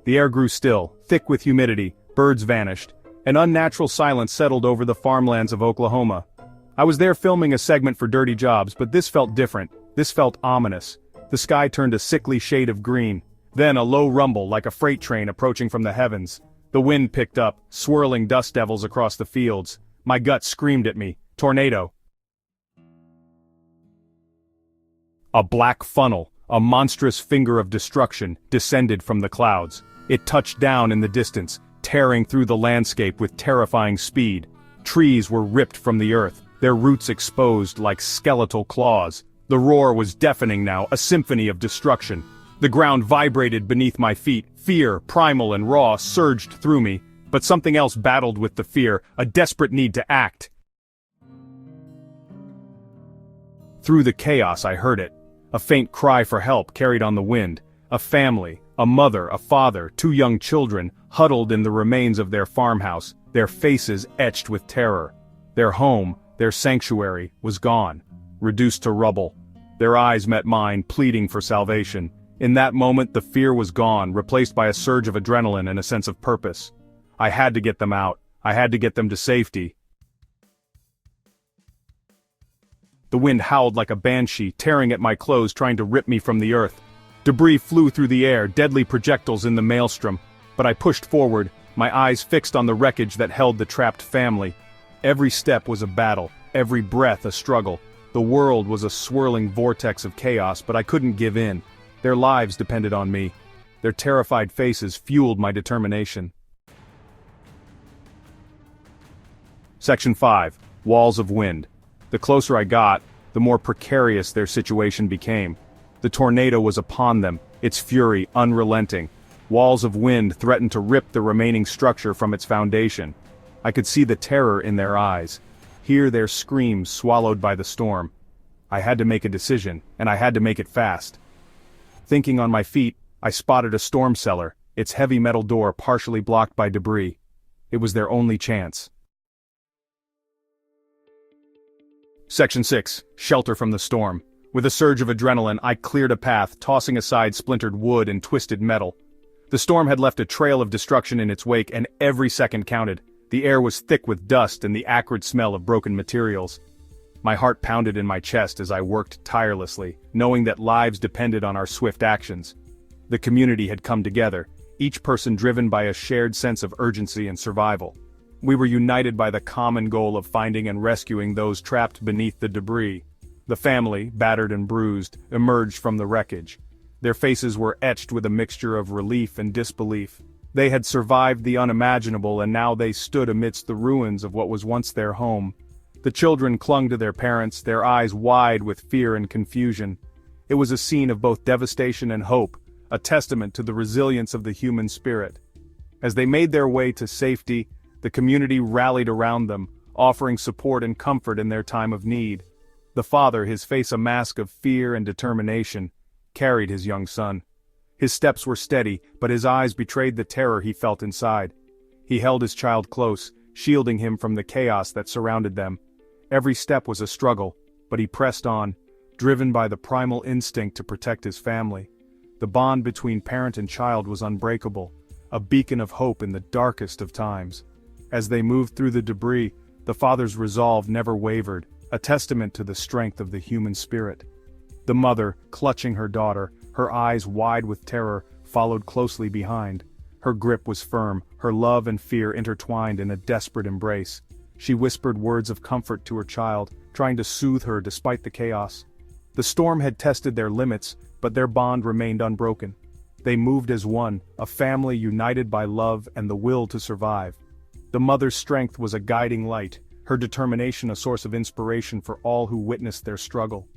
The air grew still, thick with humidity, birds vanished. An unnatural silence settled over the farmlands of Oklahoma. I was there filming a segment for Dirty Jobs, but this felt different. This felt ominous. The sky turned a sickly shade of green. Then a low rumble like a freight train approaching from the heavens. The wind picked up, swirling dust devils across the fields. My gut screamed at me, tornado. A black funnel, a monstrous finger of destruction, descended from the clouds. It touched down in the distance, tearing through the landscape with terrifying speed. Trees were ripped from the earth, their roots exposed like skeletal claws. The roar was deafening now, a symphony of destruction. The ground vibrated beneath my feet, fear, primal and raw, surged through me, but something else battled with the fear, a desperate need to act. Through the chaos I heard it, a faint cry for help carried on the wind. A family, a mother, a father, 2 young children, huddled in the remains of their farmhouse, their faces etched with terror. Their home, their sanctuary, was gone, reduced to rubble. Their eyes met mine, pleading for salvation. In that moment the fear was gone, replaced by a surge of adrenaline and a sense of purpose. I had to get them out. I had to get them to safety. The wind howled like a banshee, tearing at my clothes, trying to rip me from the earth. Debris flew through the air, deadly projectiles in the maelstrom. But I pushed forward, my eyes fixed on the wreckage that held the trapped family. Every step was a battle, every breath a struggle. The world was a swirling vortex of chaos, but I couldn't give in. Their lives depended on me. Their terrified faces fueled my determination. Section 5. Walls of Wind. The closer I got, the more precarious their situation became. The tornado was upon them, its fury unrelenting. Walls of wind threatened to rip the remaining structure from its foundation. I could see the terror in their eyes, hear their screams swallowed by the storm. I had to make a decision, and I had to make it fast. Thinking on my feet, I spotted a storm cellar, its heavy metal door partially blocked by debris. It was their only chance. Section 6. Shelter from the storm. With a surge of adrenaline, I cleared a path, tossing aside splintered wood and twisted metal. The storm had left a trail of destruction in its wake, and every second counted. The air was thick with dust and the acrid smell of broken materials. My heart pounded in my chest as I worked tirelessly, knowing that lives depended on our swift actions. The community had come together, each person driven by a shared sense of urgency and survival. We were united by the common goal of finding and rescuing those trapped beneath the debris. The family, battered and bruised, emerged from the wreckage. Their faces were etched with a mixture of relief and disbelief. They had survived the unimaginable, and now they stood amidst the ruins of what was once their home. The children clung to their parents, their eyes wide with fear and confusion. It was a scene of both devastation and hope, a testament to the resilience of the human spirit. As they made their way to safety, the community rallied around them, offering support and comfort in their time of need. The father, his face a mask of fear and determination, carried his young son. His steps were steady, but his eyes betrayed the terror he felt inside. He held his child close, shielding him from the chaos that surrounded them. Every step was a struggle, but he pressed on, driven by the primal instinct to protect his family. The bond between parent and child was unbreakable, a beacon of hope in the darkest of times. As they moved through the debris, the father's resolve never wavered, a testament to the strength of the human spirit. The mother, clutching her daughter, her eyes wide with terror, followed closely behind. Her grip was firm, her love and fear intertwined in a desperate embrace. She whispered words of comfort to her child, trying to soothe her despite the chaos. The storm had tested their limits, but their bond remained unbroken. They moved as one, a family united by love and the will to survive. The mother's strength was a guiding light, her determination a source of inspiration for all who witnessed their struggle.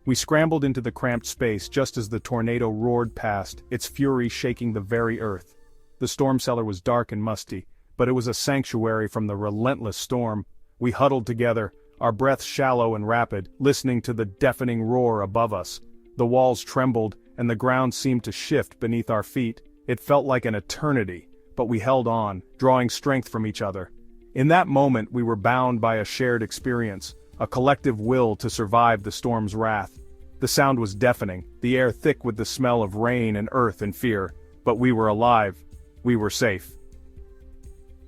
We scrambled into the cramped space just as the tornado roared past, its fury shaking the very earth. The storm cellar was dark and musty, but it was a sanctuary from the relentless storm. We huddled together, our breaths shallow and rapid, listening to the deafening roar above us. The walls trembled, and the ground seemed to shift beneath our feet. It felt like an eternity, but we held on, drawing strength from each other. In that moment we were bound by a shared experience, a collective will to survive the storm's wrath. The sound was deafening, the air thick with the smell of rain and earth and fear. But we were alive. We were safe.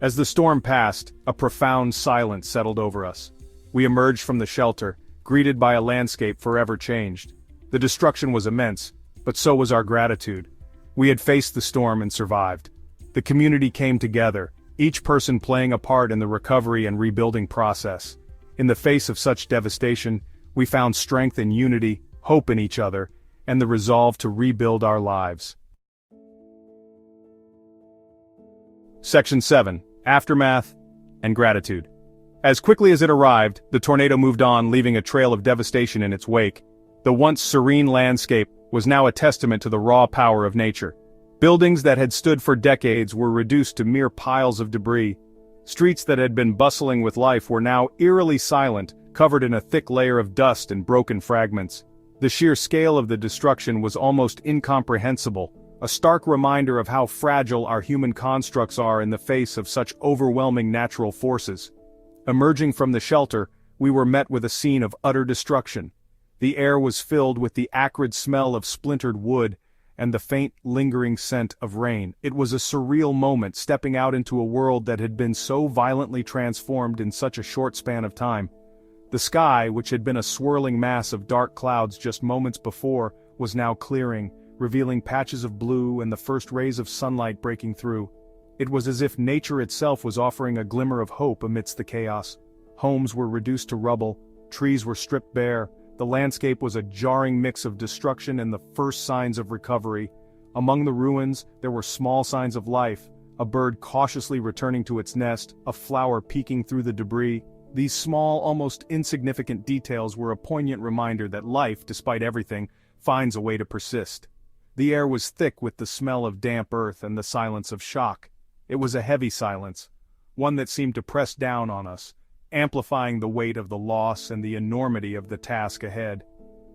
As the storm passed, a profound silence settled over us. We emerged from the shelter, greeted by a landscape forever changed. The destruction was immense, but so was our gratitude. We had faced the storm and survived. The community came together, each person playing a part in the recovery and rebuilding process. In the face of such devastation, we found strength in unity, hope in each other, and the resolve to rebuild our lives. Section 7. Aftermath and Gratitude. As quickly as it arrived, the tornado moved on, leaving a trail of devastation in its wake. The once serene landscape was now a testament to the raw power of nature. Buildings that had stood for decades were reduced to mere piles of debris. Streets that had been bustling with life were now eerily silent, covered in a thick layer of dust and broken fragments. The sheer scale of the destruction was almost incomprehensible, a stark reminder of how fragile our human constructs are in the face of such overwhelming natural forces. Emerging from the shelter, we were met with a scene of utter destruction. The air was filled with the acrid smell of splintered wood, and the faint, lingering scent of rain. It was a surreal moment, stepping out into a world that had been so violently transformed in such a short span of time. The sky, which had been a swirling mass of dark clouds just moments before, was now clearing, revealing patches of blue and the first rays of sunlight breaking through. It was as if nature itself was offering a glimmer of hope amidst the chaos. Homes were reduced to rubble, trees were stripped bare, the landscape was a jarring mix of destruction and the first signs of recovery. Among the ruins, there were small signs of life, a bird cautiously returning to its nest, a flower peeking through the debris. These small, almost insignificant details were a poignant reminder that life, despite everything, finds a way to persist. The air was thick with the smell of damp earth and the silence of shock. It was a heavy silence, one that seemed to press down on us, amplifying the weight of the loss and the enormity of the task ahead.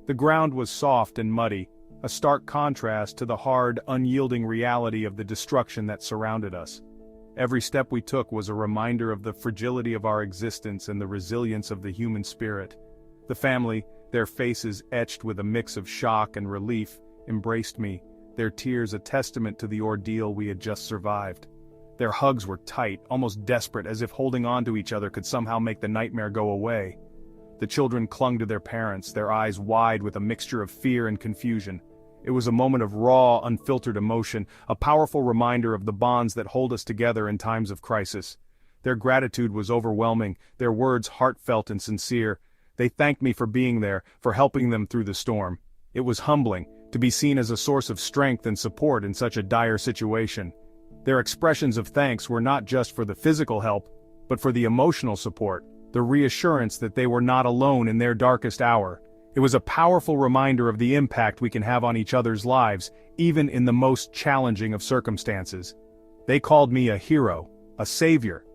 The ground was soft and muddy, a stark contrast to the hard, unyielding reality of the destruction that surrounded us. Every step we took was a reminder of the fragility of our existence and the resilience of the human spirit. The family, their faces etched with a mix of shock and relief, embraced me, their tears a testament to the ordeal we had just survived. Their hugs were tight, almost desperate, as if holding on to each other could somehow make the nightmare go away. The children clung to their parents, their eyes wide with a mixture of fear and confusion. It was a moment of raw, unfiltered emotion, a powerful reminder of the bonds that hold us together in times of crisis. Their gratitude was overwhelming, their words heartfelt and sincere. They thanked me for being there, for helping them through the storm. It was humbling, to be seen as a source of strength and support in such a dire situation. Their expressions of thanks were not just for the physical help, but for the emotional support, the reassurance that they were not alone in their darkest hour. It was a powerful reminder of the impact we can have on each other's lives, even in the most challenging of circumstances. They called me a hero, a savior.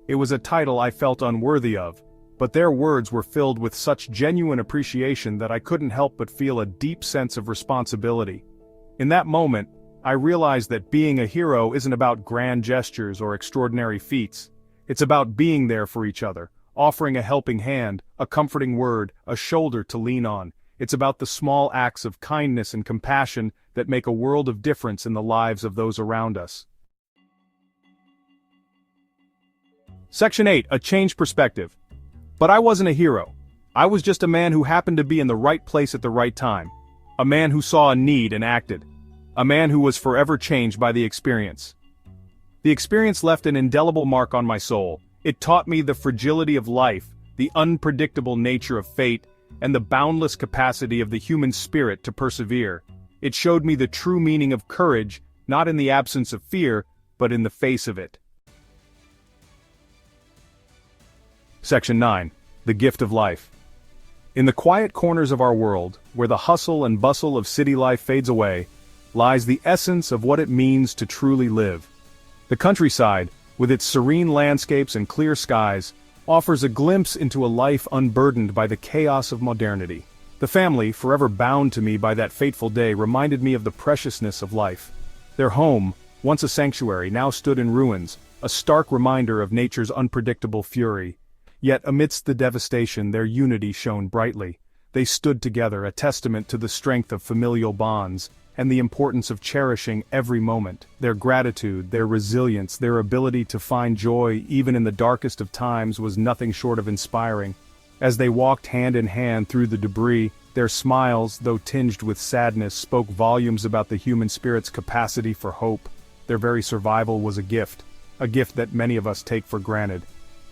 It was a title I felt unworthy of, but their words were filled with such genuine appreciation that I couldn't help but feel a deep sense of responsibility. In that moment, I realized that being a hero isn't about grand gestures or extraordinary feats. It's about being there for each other, offering a helping hand, a comforting word, a shoulder to lean on. It's about the small acts of kindness and compassion that make a world of difference in the lives of those around us. Section 8. A changed perspective. But I wasn't a hero. I was just a man who happened to be in the right place at the right time. A man who saw a need and acted. A man who was forever changed by the experience. The experience left an indelible mark on my soul. It taught me the fragility of life, the unpredictable nature of fate, and the boundless capacity of the human spirit to persevere. It showed me the true meaning of courage, not in the absence of fear, but in the face of it. Section 9. The Gift of Life. In the quiet corners of our world, where the hustle and bustle of city life fades away, lies the essence of what it means to truly live. The countryside, with its serene landscapes and clear skies, offers a glimpse into a life unburdened by the chaos of modernity. The family, forever bound to me by that fateful day, reminded me of the preciousness of life. Their home, once a sanctuary, now stood in ruins, a stark reminder of nature's unpredictable fury. Yet amidst the devastation, their unity shone brightly. They stood together, a testament to the strength of familial bonds. and the importance of cherishing every moment. Their gratitude, their resilience, their ability to find joy even in the darkest of times was nothing short of inspiring. As they walked hand in hand through the debris, their smiles, though tinged with sadness, spoke volumes about the human spirit's capacity for hope. Their very survival was a gift that many of us take for granted.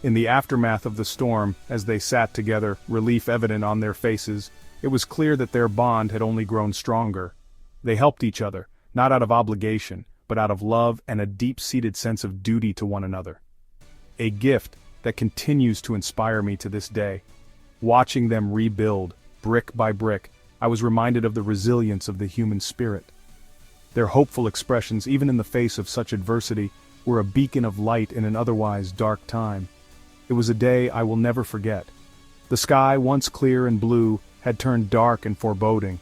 In the aftermath of the storm, as they sat together, relief evident on their faces, it was clear that their bond had only grown stronger. They helped each other, not out of obligation, but out of love and a deep-seated sense of duty to one another. A gift that continues to inspire me to this day. Watching them rebuild, brick by brick, I was reminded of the resilience of the human spirit. Their hopeful expressions, even in the face of such adversity, were a beacon of light in an otherwise dark time. It was a day I will never forget. The sky, once clear and blue, had turned dark and foreboding.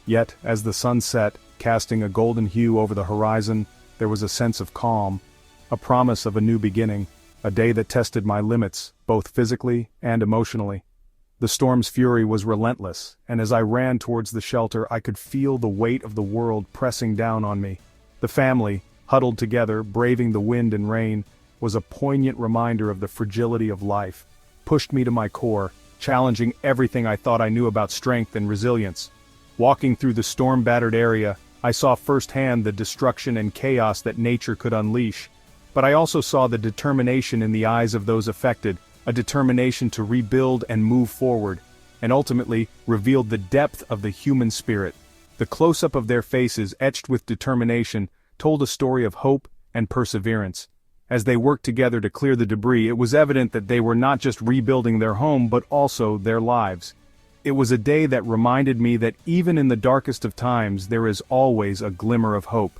Yet, as the sun set, casting a golden hue over the horizon, there was a sense of calm, a promise of a new beginning, a day that tested my limits, both physically and emotionally. The storm's fury was relentless, and as I ran towards the shelter I could feel the weight of the world pressing down on me. The family, huddled together, braving the wind and rain, was a poignant reminder of the fragility of life, pushed me to my core, challenging everything I thought I knew about strength and resilience. Walking through the storm-battered area, I saw firsthand the destruction and chaos that nature could unleash. But I also saw the determination in the eyes of those affected, a determination to rebuild and move forward, and ultimately revealed the depth of the human spirit. The close-up of their faces, etched with determination, told a story of hope and perseverance. As they worked together to clear the debris, it was evident that they were not just rebuilding their home but also their lives. It was a day that reminded me that even in the darkest of times there is always a glimmer of hope.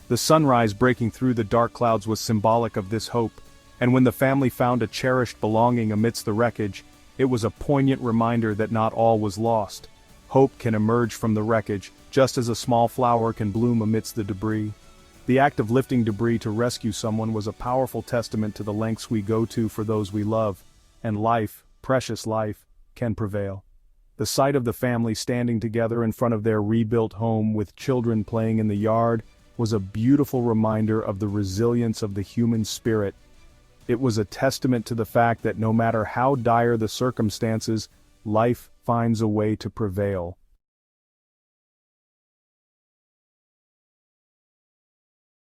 The sunrise breaking through the dark clouds was symbolic of this hope, and when the family found a cherished belonging amidst the wreckage, it was a poignant reminder that not all was lost. Hope can emerge from the wreckage, just as a small flower can bloom amidst the debris. The act of lifting debris to rescue someone was a powerful testament to the lengths we go to for those we love, and life, precious life, can prevail. The sight of the family standing together in front of their rebuilt home with children playing in the yard was a beautiful reminder of the resilience of the human spirit. It was a testament to the fact that no matter how dire the circumstances, life finds a way to prevail.